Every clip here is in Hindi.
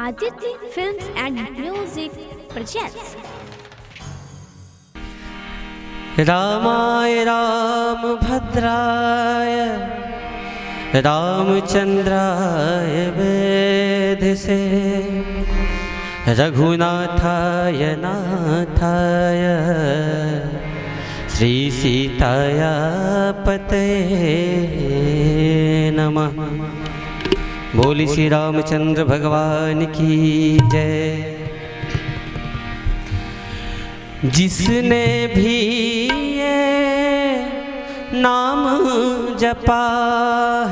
Aditi Films and Music presents रामाय रामभद्राय रामचंद्राय वेधसे रघुनाथाय नाथाय श्री सीताया पतये नमः। बोली श्री रामचंद्र भगवान की जय। जिसने भी ये नाम जपा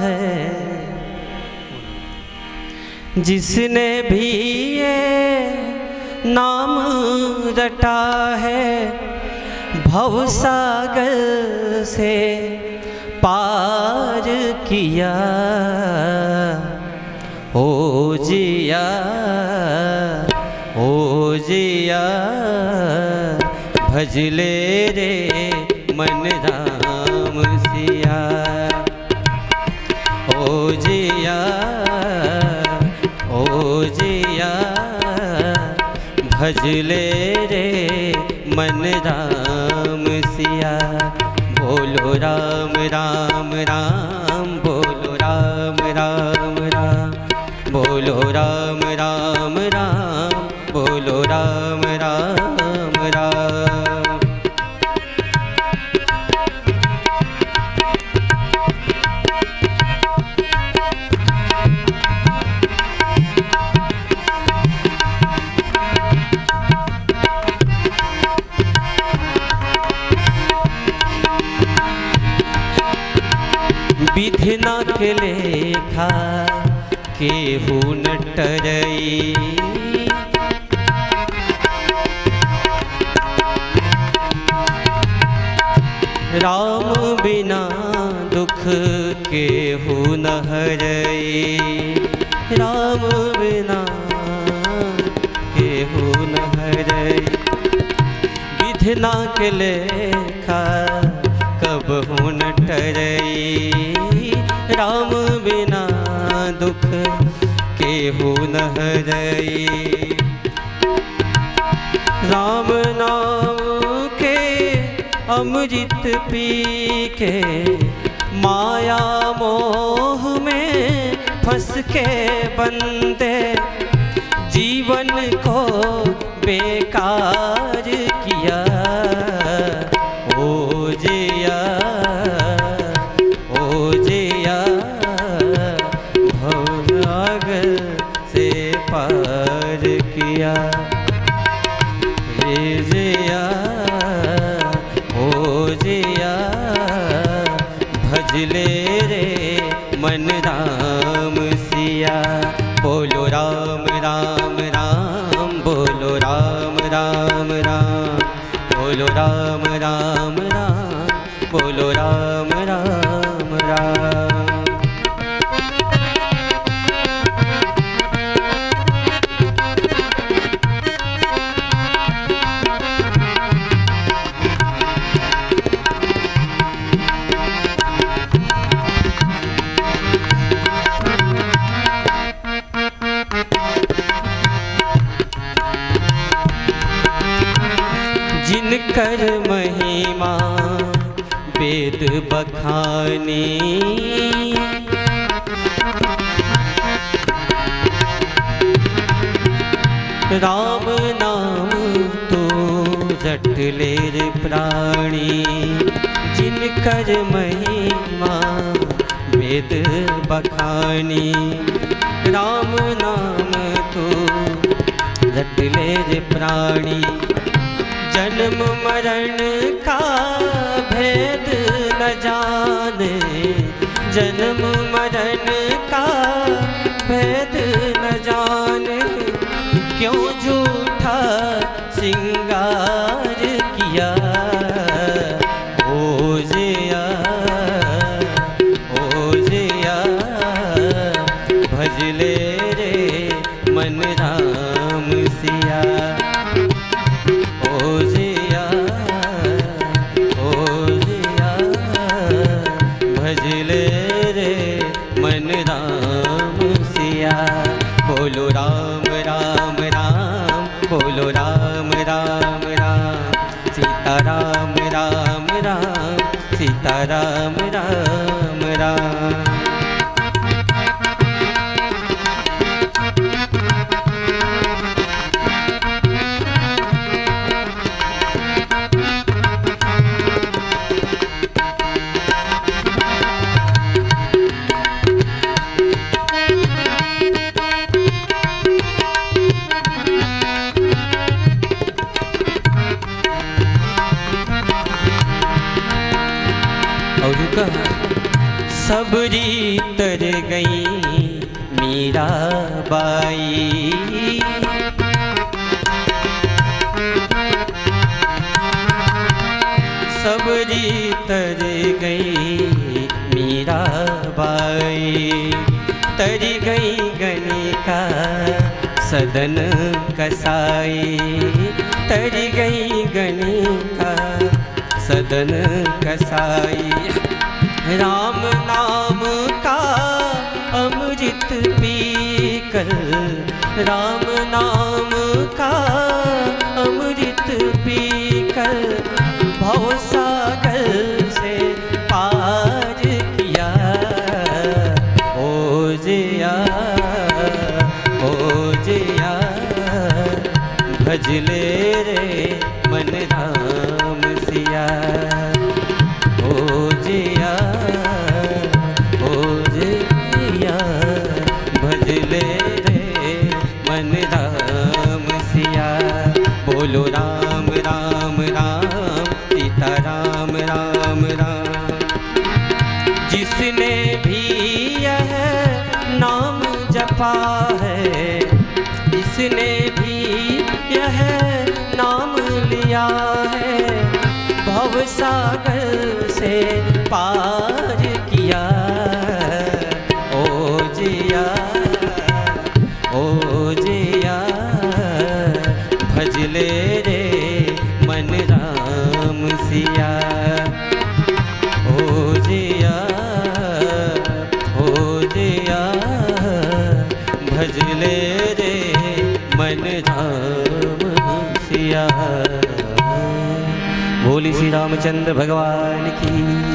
है, जिसने भी ये नाम रटा है, भवसागर से पार किया। ओ जिया भजले रे मन राम सिया। ओ जिया भजले रे मन राम सिया। बोलो राम राम राम, बोलो राम राम राम, बोलो राम राम राम, बोलो राम राम राम। विधिना के लेखा केहू न टरई, राम बिना दुख केहू न हरई, राम बिना केहू न हरई। विधिना के लेखा कबहू न टरई, राम बिना दुख केहू न हरई। राम नाम के अमृत पी के माया मोह में फंस के बंदे जीवन को बेकार किया। ओ जिया भवसागर से पार किया। हे जिया ओ जिया भजले रे मन राम सिया। बोलो राम राम राम, बोलो राम राम राम, बोलो राम राम राम, बोलो राम राम राम। जिनकर महिमा वेद बखानी, राम नाम तो जटले रे प्राणी। जिनकर महिमा वेद बखानी, राम नाम तो जटले रे प्राणी। जन्म मरण का भेद न जाने, जन्म मरण का भेद न जाने, क्यों झूठा सिंगार किया। ओ जिया भजले रे मन राम सिया। भजले रे मन राम सिया। बोलो राम राम राम, बोलो राम राम राम, सीता राम राम राम, सीता राम राम राम। सबरी तर गई मीराबाई, सबरी तर गई मीराबाई, तरी गई गणिका सदन कसाई, तरी गई गणिका सदन कसाई। राम नाम का अमृत पीकर, राम नाम का अमृत पीकर, भवसागर से पार किया। ओ जिया, ओ जिया, भजले रे मन राम सिया। ओ जिया, ओ जिया, भजले रे मन राम सिया। बोलो राम राम राम, सीता राम राम राम। जिसने भी यह नाम जपा है, जिसने भी यह नाम लिया है, भवसागर से पार किया। ओ जिया, ओ जिया, भजले रे मन राम सिया। ओ जिया, ओ जिया, भजले रे मन राम सिया। बोली श्री रामचंद्र भगवान की।